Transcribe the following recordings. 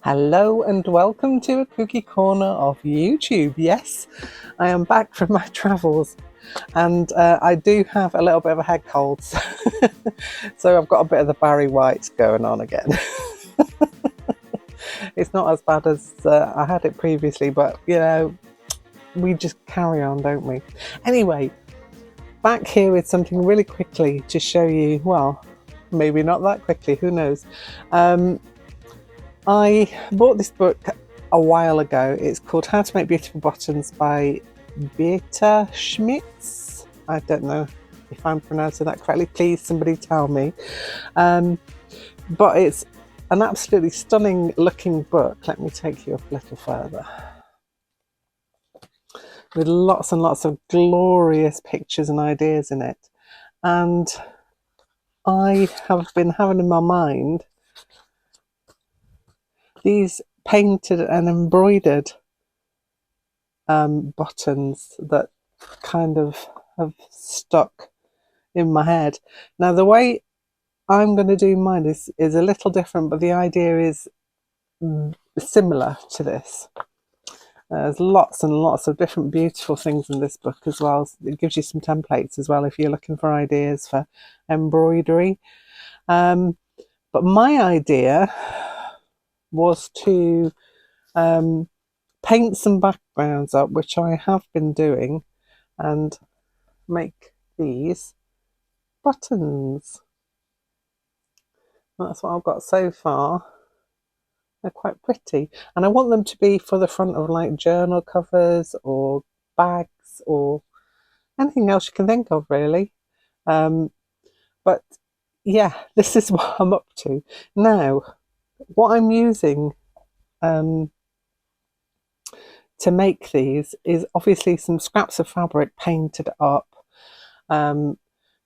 Hello and welcome to a Kooky Corner of YouTube. Yes, I am back from my travels and I do have a little bit of a head cold, so I've got a bit of the Barry White going on again. It's not as bad as I had it previously, but you know, we just carry on, don't we? Anyway, back here with something really quickly to show you, well, maybe not that quickly, who knows. I bought this book a while ago. It's called How to Make Beautiful Buttons by Beata Schmitz. I don't know if I'm pronouncing that correctly. Please, somebody tell me. But it's an absolutely stunning looking book. Let me take you up a little further. With lots and lots of glorious pictures and ideas in it. And I have been having in my mind these painted and embroidered buttons that kind of have stuck in my head. Now the way I'm going to do mine is a little different, but the idea is similar to this. There's lots and lots of different beautiful things in this book as well. It gives you some templates as well if you're looking for ideas for embroidery. But my idea was to paint some backgrounds up, which I have been doing, and make these buttons. That's what I've got so far. They're quite pretty, and I want them to be for the front of like journal covers or bags or anything else you can think of, really. But yeah, this is what I'm up to now. What I'm using to make these is obviously some scraps of fabric painted up.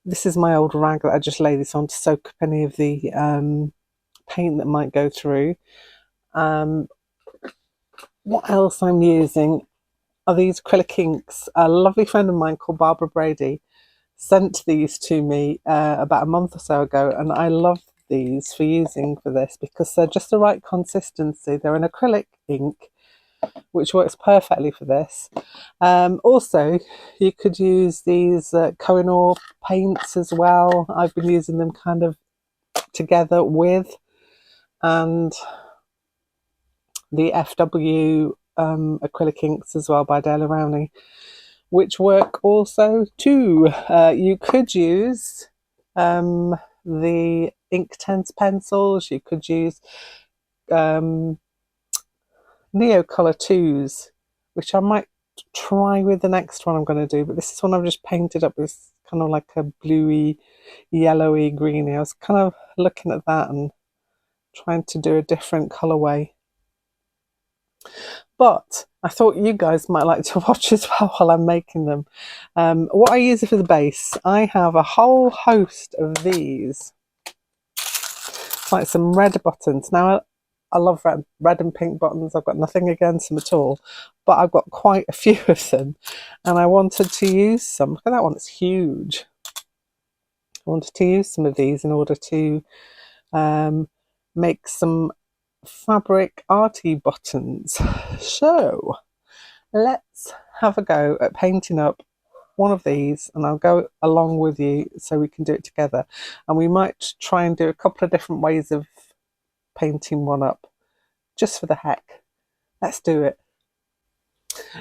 This is my old rag that I just lay this on to soak up any of the paint that might go through. What else I'm using are these acrylic inks. A lovely friend of mine called Barbara Brady sent these to me about a month or so ago, and I love these for using for this because they're just the right consistency. They're an acrylic ink which works perfectly for this. Also, you could use these Kohinoor paints as well. I've been using them kind of together with, and the FW acrylic inks as well by Dale Rowney, which work also too. You could use the Inktense pencils. You could use Neocolor 2s, which I might try with the next one I'm going to do, but this is one I've just painted up with kind of like a bluey, yellowy, greeny. I was kind of looking at that and trying to do a different colorway. But I thought you guys might like to watch as well while I'm making them. What I use for the base, I have a whole host of these. It's like some red buttons. Now, I love red and pink buttons. I've got nothing against them at all, but I've got quite a few of them, and I wanted to use some. Look at that one, it's huge. I wanted to use some of these in order to make some fabric arty buttons. So let's have a go at painting up one of these, and I'll go along with you so we can do it together, and we might try and do a couple of different ways of painting one up just for the heck. Let's do it.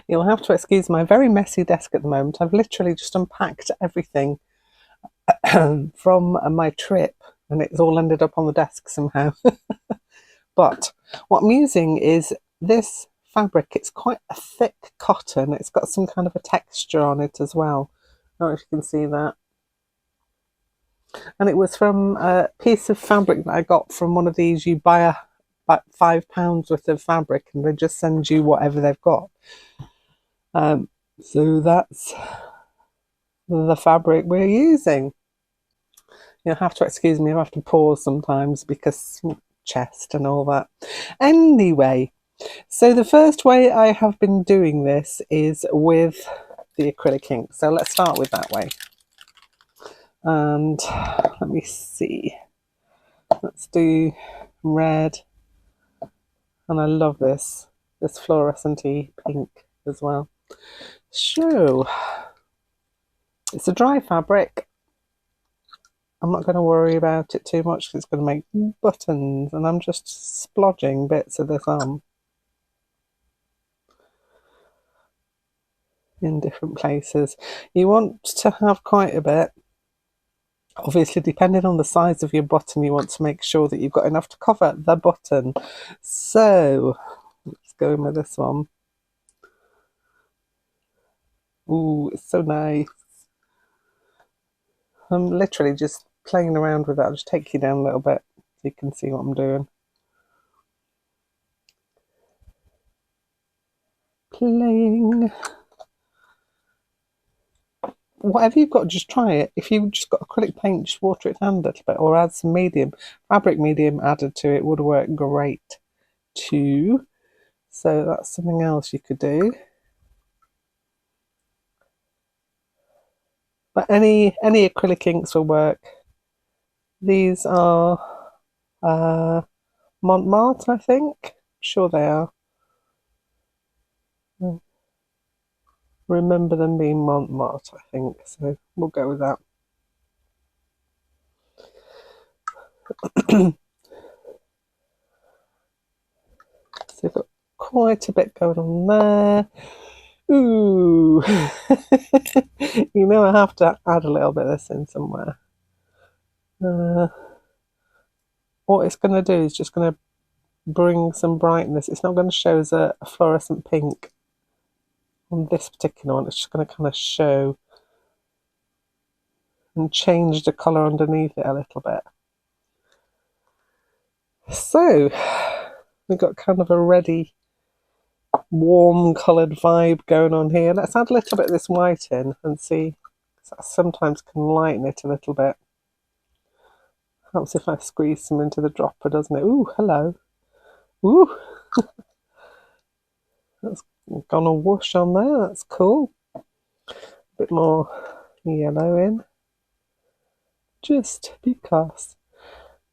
You'll have to excuse my very messy desk at the moment. I've literally just unpacked everything from my trip, and it's all ended up on the desk somehow. But what I'm using is this fabric. It's quite a thick cotton. It's got some kind of a texture on it as well. I don't know if you can see that. And it was from a piece of fabric that I got from one of these. You buy about £5 worth of fabric and they just send you whatever they've got. So that's the fabric we're using. You'll have to excuse me if I have to pause sometimes because chest and all that. Anyway, so the first way I have been doing this is with the acrylic ink. So let's start with that way. And let me see. Let's do red And I love this fluorescent-y pink as well. So it's a dry fabric. I'm not going to worry about it too much because it's going to make buttons, and I'm just splodging bits of this on in different places. You want to have quite a bit. Obviously, depending on the size of your button, you want to make sure that you've got enough to cover the button. So let's go in with this one. Ooh, it's so nice. I'm literally just playing around with it. I'll just take you down a little bit so you can see what I'm doing. Playing. Whatever you've got, just try it. If you've just got acrylic paint, just water it down a little bit, or add some fabric medium added to it would work great too. So that's something else you could do. But any acrylic inks will work. These are Montmartre, I think. I'm sure they are. Remember them being Montmartre, I think. So we'll go with that. So we've got quite a bit going on there. Ooh. You know I have to add a little bit of this in somewhere. What it's going to do is just going to bring some brightness. It's not going to show as a fluorescent pink on this particular one. It's just going to kind of show and change the colour underneath it a little bit. So we've got kind of a reddy, warm coloured vibe going on here. Let's add a little bit of this white in and see, because that sometimes can lighten it a little bit. Helps if I squeeze some into the dropper, doesn't it? Ooh, hello. Ooh. That's gone a whoosh on there. That's cool. A bit more yellow in. Just because.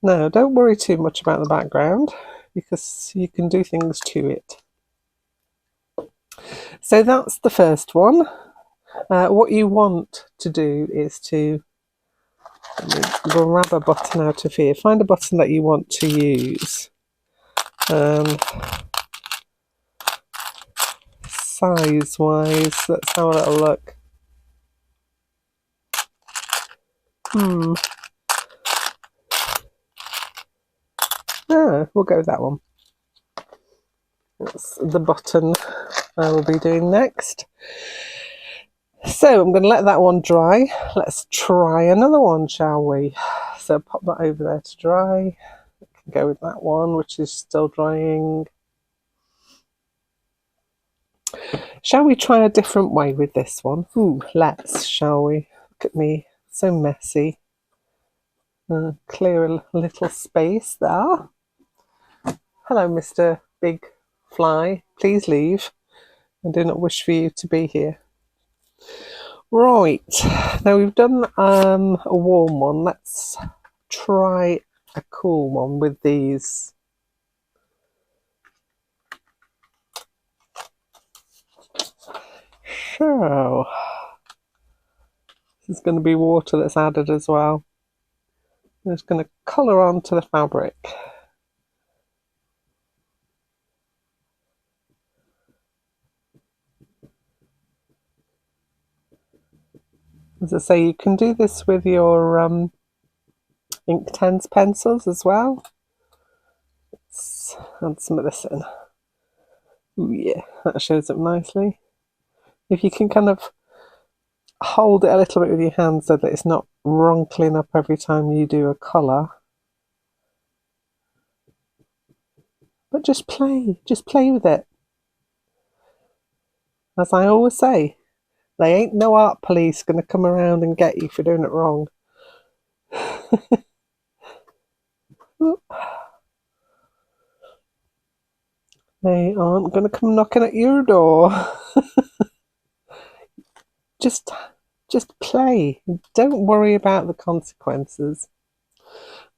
Now, don't worry too much about the background because you can do things to it. So that's the first one. What you want to do is to grab a button out of here. Find a button that you want to use. Size-wise, let's have a little look. We'll go with that one. That's the button I will be doing next. So I'm going to let that one dry. Let's try another one, shall we? So pop that over there to dry. Go with that one, which is still drying. Shall we try a different way with this one? Ooh, let's, shall we? Look at me, so messy. Clear a little space there. Hello, Mr. Big Fly. Please leave. I do not wish for you to be here. Right, now we've done a warm one. Let's try a cool one with these. So, this is going to be water that's added as well. I'm just going to colour onto the fabric. As I say, you can do this with your Inktense pencils as well. Let's add some of this in. Ooh, yeah, that shows up nicely. If you can kind of hold it a little bit with your hand so that it's not wrinkling up every time you do a colour. But just play with it. As I always say, they ain't no art police going to come around and get you for doing it wrong. They aren't going to come knocking at your door. Just play. Don't worry about the consequences.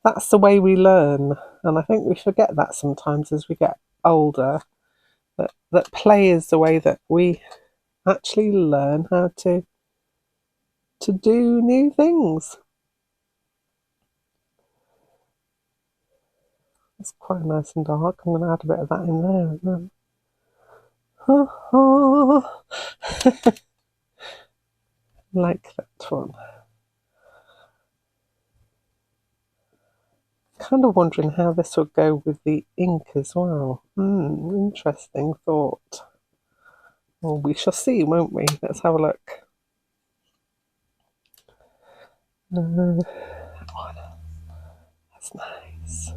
That's the way we learn. And I think we forget that sometimes as we get older, that play is the way that we actually learn how to do new things. It's quite nice and dark. I'm going to add a bit of that in there as well. Like that one. Kind of wondering how this would go with the ink as well. Interesting thought. Well, we shall see, won't we? Let's have a look. That's nice.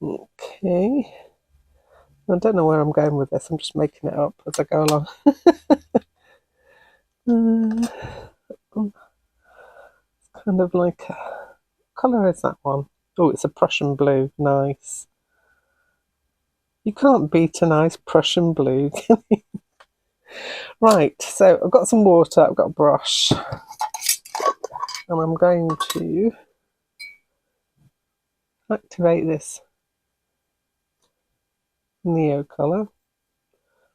Okay. I don't know where I'm going with this. I'm just making it up as I go along. It's kind of like, what colour is that one? Oh, it's a Prussian blue. Nice. You can't beat a nice Prussian blue, can you? Right, so I've got some water, I've got a brush, and I'm going to activate this Neo colour.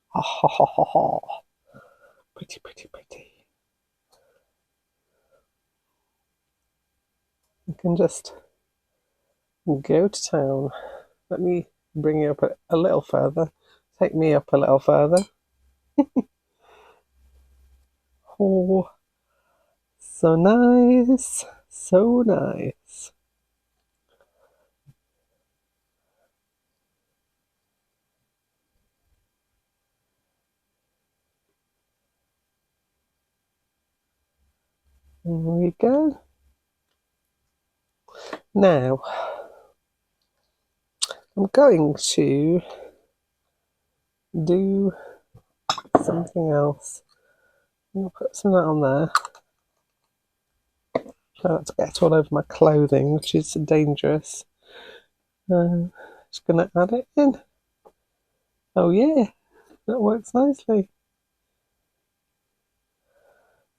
Ha ha ha ha ha. Pretty, pretty, pretty. You can just go to town. Let me bring you up a little further. Take me up a little further. Oh, so nice. So nice. There we go. Now, I'm going to do something else. I'm going to put some of that on there. Try not to get all over my clothing, which is dangerous. Just going to add it in. Oh yeah, that works nicely.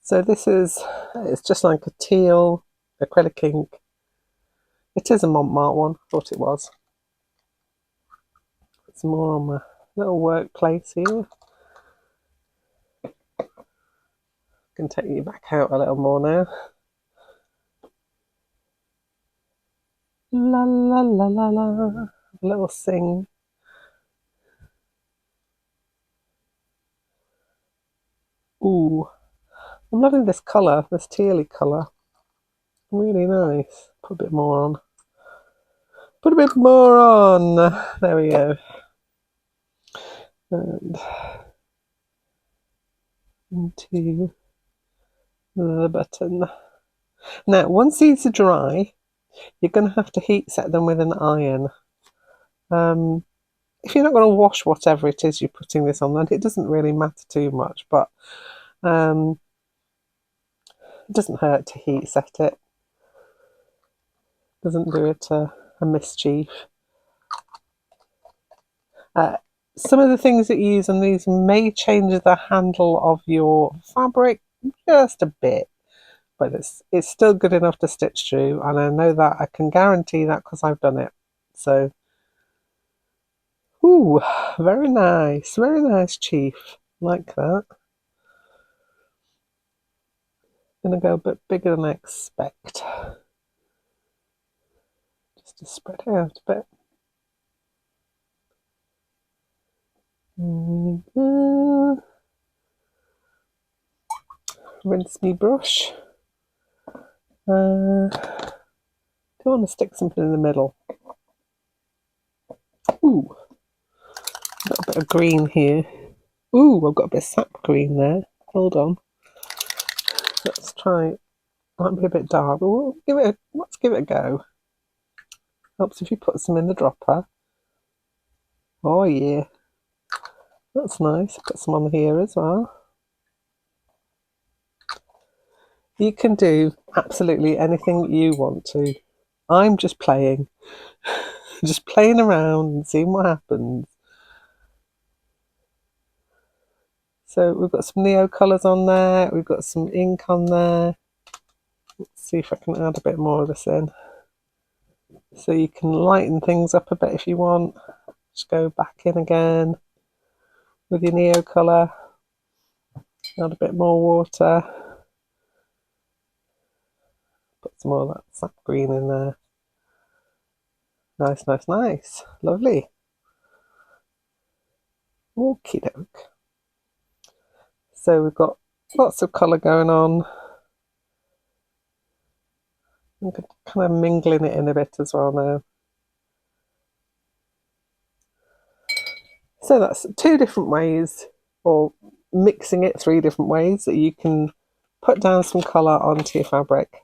So this is, it's just like a teal acrylic ink. It is a Montmartre one, thought it was. Put some more on my little workplace here. Can take you back out a little more now. La la la la la. A little sing. Ooh, I'm loving this colour, this tealy colour. Really nice. Put a bit more on. Put a bit more on. There we go. And into the button. Now, once these are dry, you're going to have to heat set them with an iron. If you're not going to wash whatever it is you're putting this on, then it doesn't really matter too much, but it doesn't hurt to heat set it. Doesn't do it a mischief. Some of the things that you use on these may change the handle of your fabric just a bit, but it's still good enough to stitch through, and I know that. I can guarantee that because I've done it. So, ooh, very nice, Chief. Like that. Gonna go a bit bigger than I expect, just to spread it out a bit. Rinse me brush. Do I want to stick something in the middle? Ooh, got a bit of green here. Ooh, I've got a bit of sap green there. Hold on. Let's try. Might be a bit dark, but let's give it a go. Helps if you put some in the dropper. Oh yeah, that's nice. Put some on here as well. You can do absolutely anything you want to. I'm just playing. Just playing around and seeing what happens. So we've got some Neo colours on there. We've got some ink on there. Let's see if I can add a bit more of this in. So you can lighten things up a bit if you want. Just go back in again with your neo colour. Add a bit more water. Put some more of that sap green in there. Nice, nice, nice. Lovely. Okie doke. So we've got lots of colour going on. I'm kind of mingling it in a bit as well now. So that's 2 different ways, or mixing it 3 different ways that you can put down some colour onto your fabric.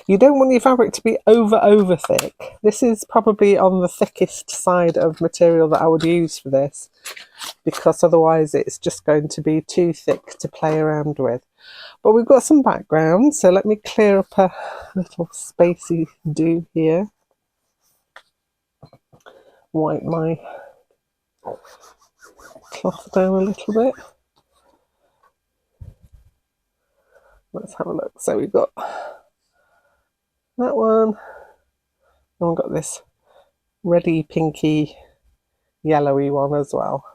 You don't want your fabric to be over thick. This is probably on the thickest side of material that I would use for this, because otherwise it's just going to be too thick to play around with. But we've got some background, so let me clear up a little spacey do here. Wipe my cloth down a little bit. Let's have a look. So we've got that one, and we've got this reddy, pinky, yellowy one as well.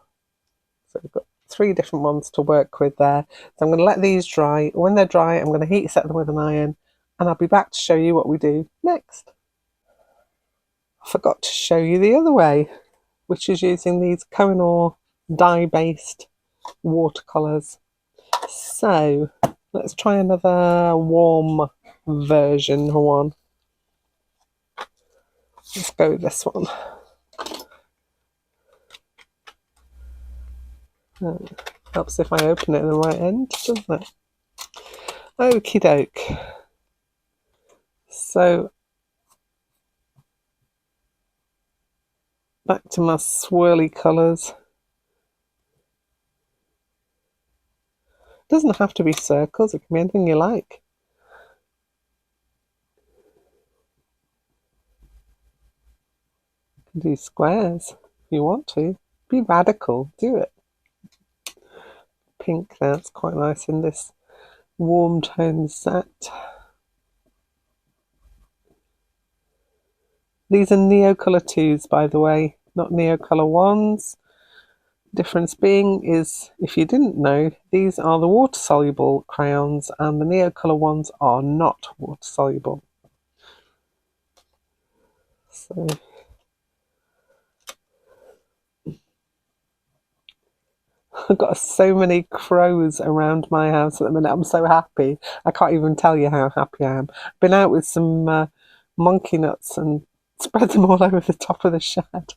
So we've got 3 different ones to work with there. So I'm going to let these dry. When they're dry, I'm going to heat set them with an iron, and I'll be back to show you what we do next. I forgot to show you the other way, which is using these Kohinoor dye-based watercolors. So let's try another warm version one. Let's go with this one. Helps if I open it in the right end, doesn't it? Okie doke. So back to my swirly colours. Doesn't have to be circles, it can be anything you like. You can do squares if you want to. Be radical, do it. Pink, that's quite nice in this warm tone set. These are Neocolor 2s, by the way, not Neocolor 1s. Difference being is, if you didn't know, these are the water-soluble crayons and the Neocolor ones are not water-soluble. So I've got so many crows around my house at the minute. I'm so happy. I can't even tell you how happy I am. Been out with some monkey nuts and spread them all over the top of the shed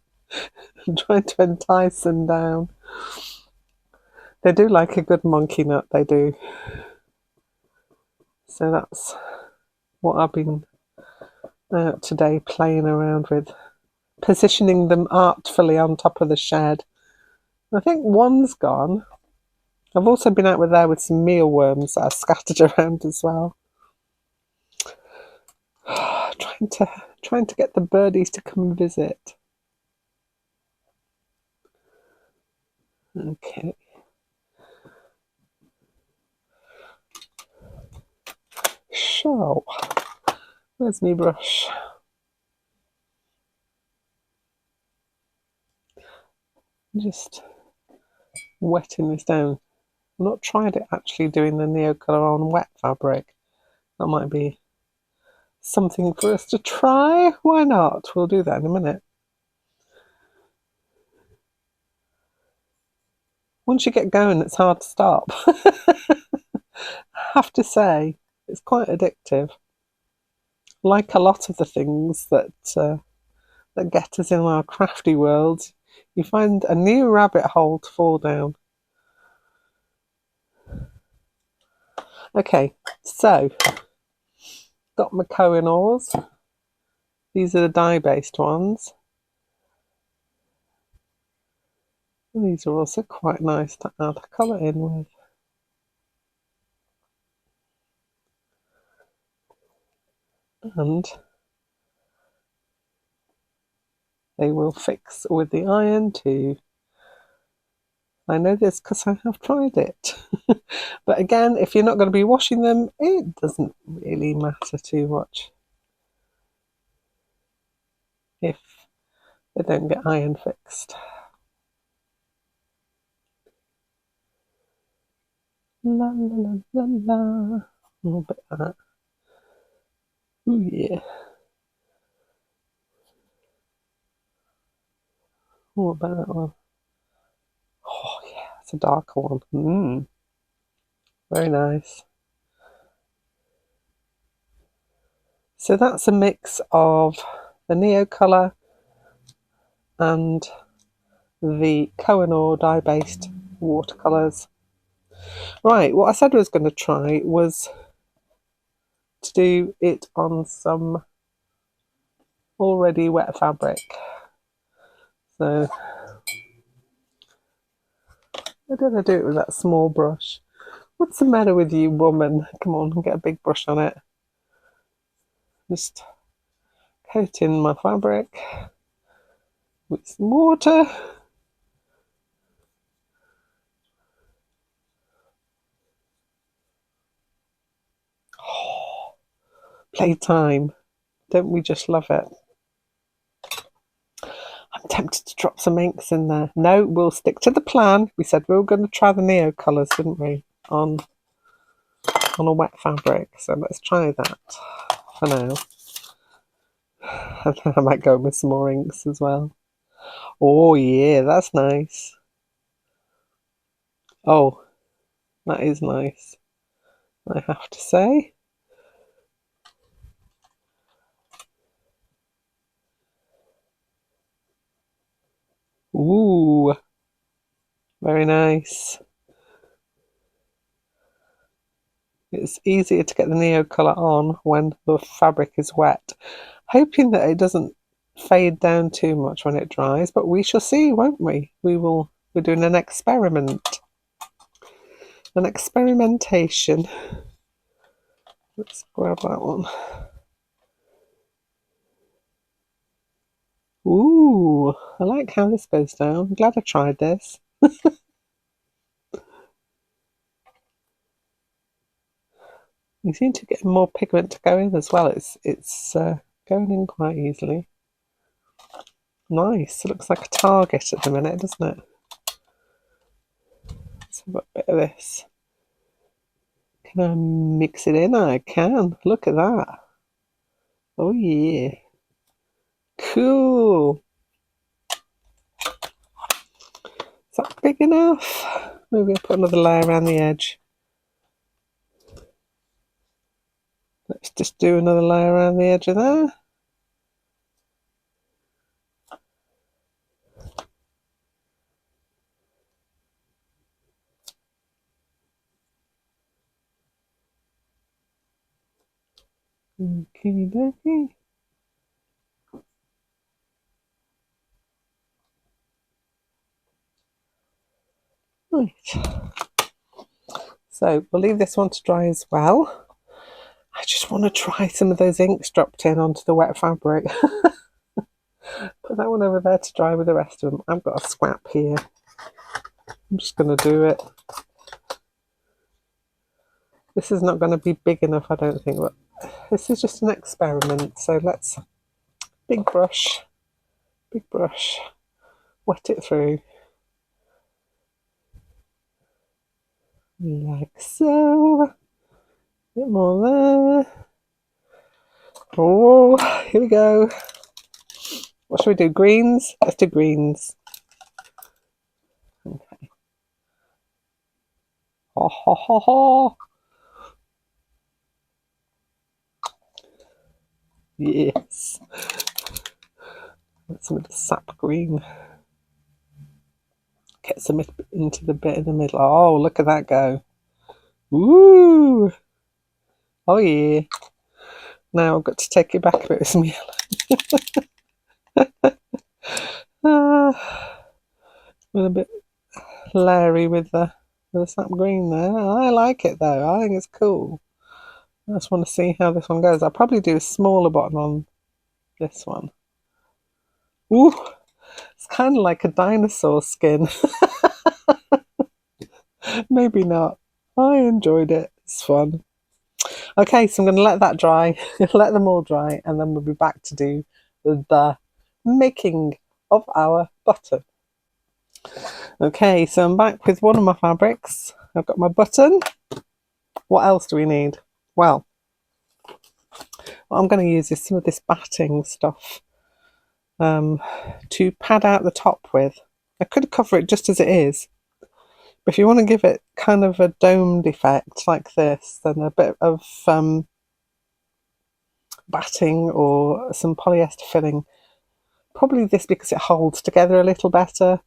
and trying to entice them down. They do like a good monkey nut, they do. So that's what I've been out today playing around with, positioning them artfully on top of the shed. I think one's gone. I've also been out there with some mealworms that are scattered around as well. trying to get the birdies to come and visit. Okay. So, where's my brush? Just wetting this down. I've not tried it actually doing the Neocolor on wet fabric. That might be something for us to try. Why not? We'll do that in a minute. Once you get going, it's hard to stop. I have to say, it's quite addictive. Like a lot of the things that get us in our crafty world, you find a new rabbit hole to fall down. Okay, so got my Kohinoors. These are the dye-based ones. These are also quite nice to add colour in with. And they will fix with the iron too. I know this because I have tried it. But again, if you're not going to be washing them, it doesn't really matter too much. if they don't get iron fixed. La la la la la. A little bit of that. Oh yeah. What about that one? Oh yeah, it's a darker one. Very nice. So that's a mix of the Neo colour and the Koh-i-Noor dye-based watercolours. Right, what I said I was going to try was to do it on some already wet fabric. So I don't know, do it with that small brush. What's the matter with you, woman? Come on, get a big brush on it. Just coat in my fabric with some water. Oh, playtime. Don't we just love it? I'm tempted to drop some inks in there. No, we'll stick to the plan. We said we were going to try the Neo colours, didn't we? On a wet fabric. So let's try that for now. And then I might go with some more inks as well. Oh yeah, that's nice. Oh, that is nice, I have to say. Ooh, very nice. It's easier to get the Neo colour on when the fabric is wet. Hoping that it doesn't fade down too much when it dries, but we shall see, won't we? We're doing an experiment. An experimentation. Let's grab that one. Ooh, I like how this goes down. I'm glad I tried this. You seem to get more pigment to go in as well. It's going in quite easily. Nice. It looks like a target at the minute, doesn't it? Let's have a bit of this. Can I mix it in? I can. Look at that. Oh yeah. Cool. Is that big enough? Maybe I'll put another layer around the edge. Let's just do another layer around the edge of there. Okie dokie. Right. So we'll leave this one to dry as well. I just want to try some of those inks dropped in onto the wet fabric. Put that one over there to dry with the rest of them. I've got a scrap here. I'm just going to do it. This is not going to be big enough, I don't think, but this is just an experiment. So let's, big brush, wet it through. Like so. A bit more there. Oh, here we go. What should we do? Greens? Let's do greens. Okay. Ho ho ho ho. Yes. Get some of the sap green. Get some into the bit in the middle. Oh, look at that go. Ooh. Oh yeah. Now I've got to take it back a bit with some yellow. A bit layering with the sap green there. I like it though. I think it's cool. I just want to see how this one goes. I'll probably do a smaller bottom on this one. Ooh, it's kind of like a dinosaur skin. Maybe not. I enjoyed it. It's fun. Okay, so I'm going to let that dry. Let them all dry, and then we'll be back to do the making of our button. Okay, so I'm back with one of my fabrics. I've got my button. What else do we need? Well, what I'm going to use is some of this batting stuff to pad out the top with. I could cover it just as it is, but if you want to give it kind of a domed effect like this, then a bit of batting or some polyester filling. Probably this because it holds together a little better.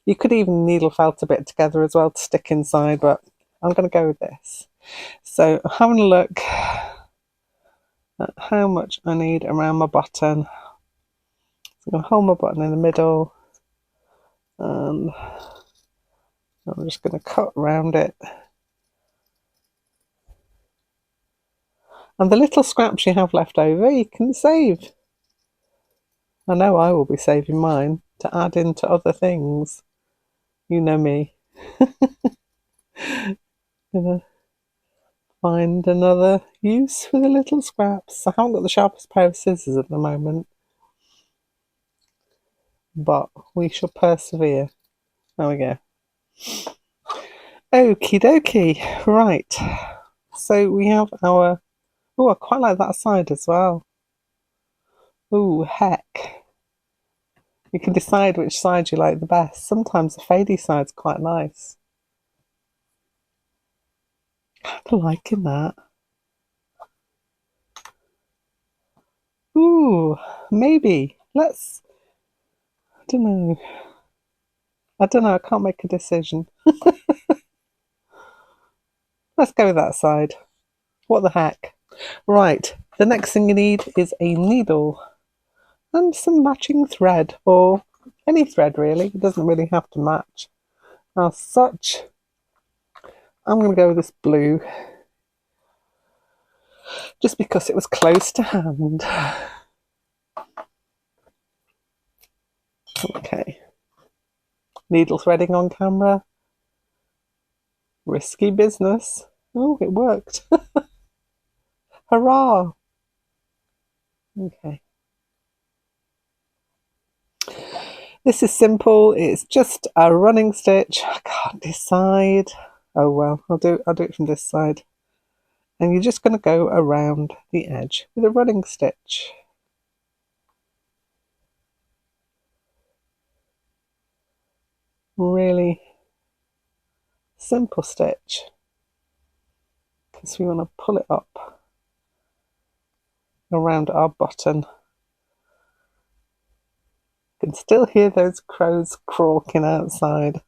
You could even needle felt a bit together as well to stick inside, but I'm going to go with this. So I'm having a look at how much I need around my button. So I'm going to hold my button in the middle and I'm just going to cut around it. And the little scraps you have left over, you can save. I know I will be saving mine to add into other things. You know me. Gonna find another use for the little scraps. I haven't got the sharpest pair of scissors at the moment, but we shall persevere. There we go. Okie dokie. Right. So we have our... Oh, I quite like that side as well. Oh, heck. You can decide which side you like the best. Sometimes the fadey side's quite nice. Kind of liking that. Ooh, maybe. Let's... I don't know. I can't make a decision. Let's go with that side. What the heck? Right, the next thing you need is a needle and some matching thread, or any thread really. It doesn't really have to match as such. I'm going to go with this blue just because it was close to hand. Okay. Needle threading on camera. Risky business. Oh, it worked. Hurrah! Okay. This is simple. It's just a running stitch. I can't decide. Oh well, I'll do it from this side. And you're just going to go around the edge with a running stitch. Really simple stitch, because we want to pull it up around our button. You can still hear those crows croaking outside.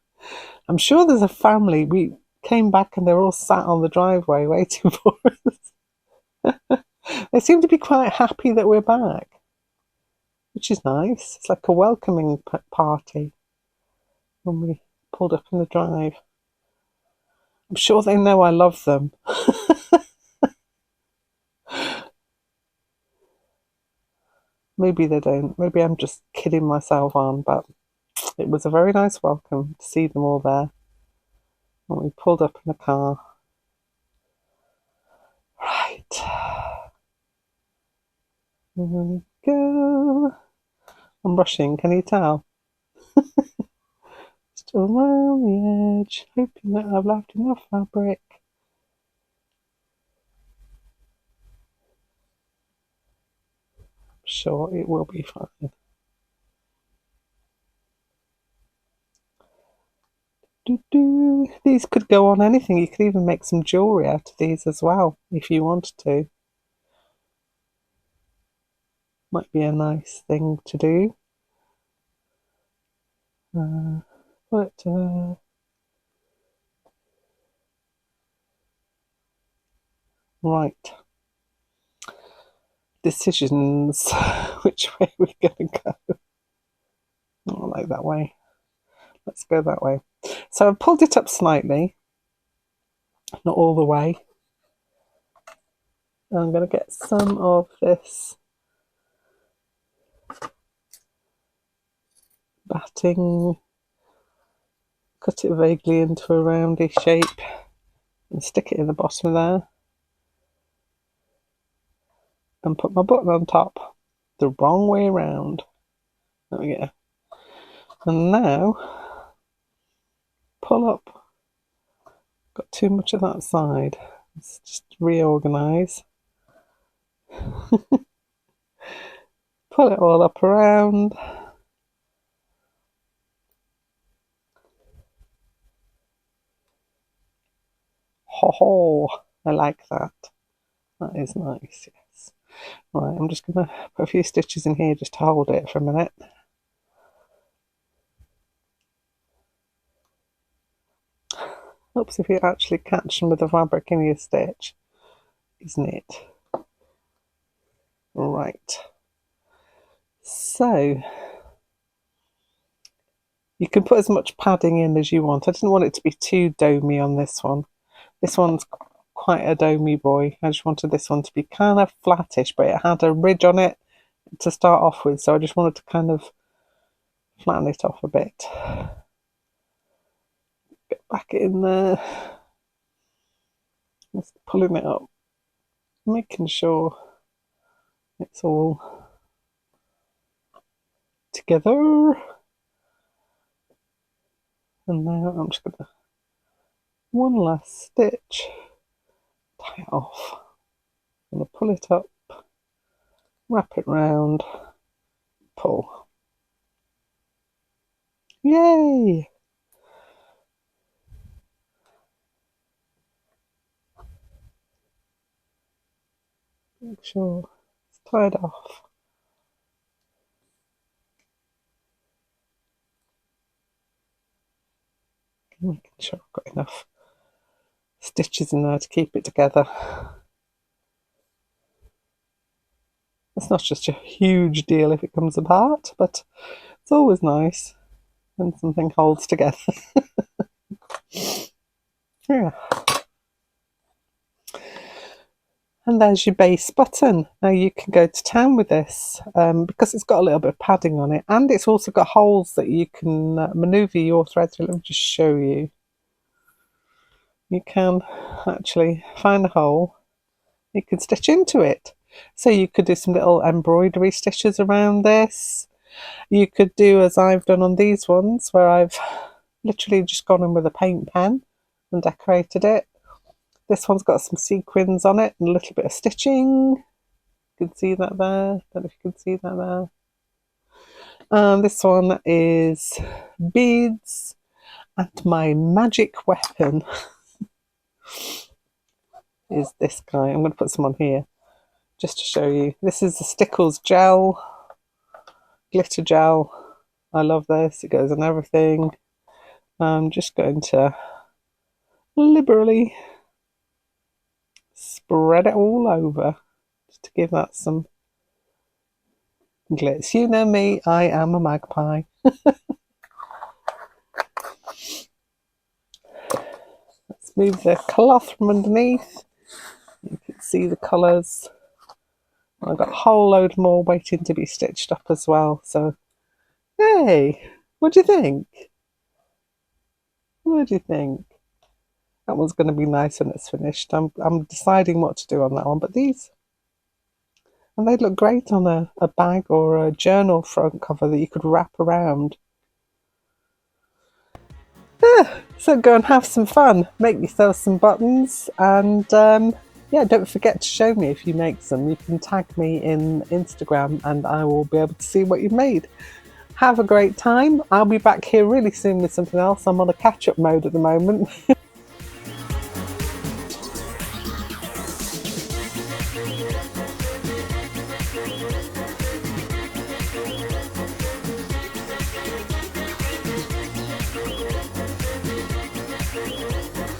I'm sure there's a family. We came back and they're all sat on the driveway waiting for us. They seem to be quite happy that we're back, which is nice. It's like a welcoming party when we pulled up in the drive. I'm sure they know I love them. Maybe they don't. Maybe I'm just kidding myself on, but it was a very nice welcome to see them all there when we pulled up in the car. Right. Here we go. I'm rushing, can you tell? Just around the edge, hoping that I've left enough fabric. I'm sure it will be fine. These could go on anything. You could even make some jewellery out of these as well, if you wanted to. Might be a nice thing to do. Right. Decisions. Which way are we going to go? Oh, I like that way. Let's go that way. So I've pulled it up slightly, not all the way. I'm going to get some of this batting, cut it vaguely into a roundy shape and stick it in the bottom there and put my button on top the wrong way around. There we go. And now, pull up. Got too much of that side. Let's just reorganise. Pull it all up around. Ho ho! I like that. That is nice, yes. Right, I'm just going to put a few stitches in here just to hold it for a minute. Helps if you actually catch some of the fabric in your stitch, isn't it? Right. So, you can put as much padding in as you want. I didn't want it to be too domey on this one. This one's quite a domey boy. I just wanted this one to be kind of flattish, but it had a ridge on it to start off with, so I just wanted to kind of flatten it off a bit. Get back in there. Just pulling it up, making sure it's all together. And now I'm just going to, one last stitch, tie it off. I'm going to pull it up, wrap it round, pull. Yay! Make sure it's tied off. Making sure I've got enough stitches in there to keep it together. It's not just a huge deal if it comes apart, but it's always nice when something holds together. Yeah. And there's your base button. Now you can go to town with this because it's got a little bit of padding on it, and it's also got holes that you can manoeuvre your thread through. Let me just show you. You can actually find a hole, you can stitch into it. So you could do some little embroidery stitches around this. You could do as I've done on these ones, where I've literally just gone in with a paint pen and decorated it. This one's got some sequins on it and a little bit of stitching. You can see that there. Don't know if you can see that there. And this one is beads, and my magic weapon is this guy. I'm going to put some on here just to show you. This is the Stickles gel, glitter gel. I love this. It goes on everything. I'm just going to liberally spread it all over just to give that some glitz. You know me, I am a magpie. Let's move the cloth from underneath. You can see the colours. I've got a whole load more waiting to be stitched up as well. So, hey, what do you think? What do you think? That one's going to be nice when it's finished. I'm deciding what to do on that one, but these, and they look great on a bag or a journal front cover that you could wrap around. So go and have some fun. Make yourself some buttons, and yeah, don't forget to show me if you make some. You can tag me in Instagram and I will be able to see what you've made. Have a great time. I'll be back here really soon with something else. I'm on a catch-up mode at the moment.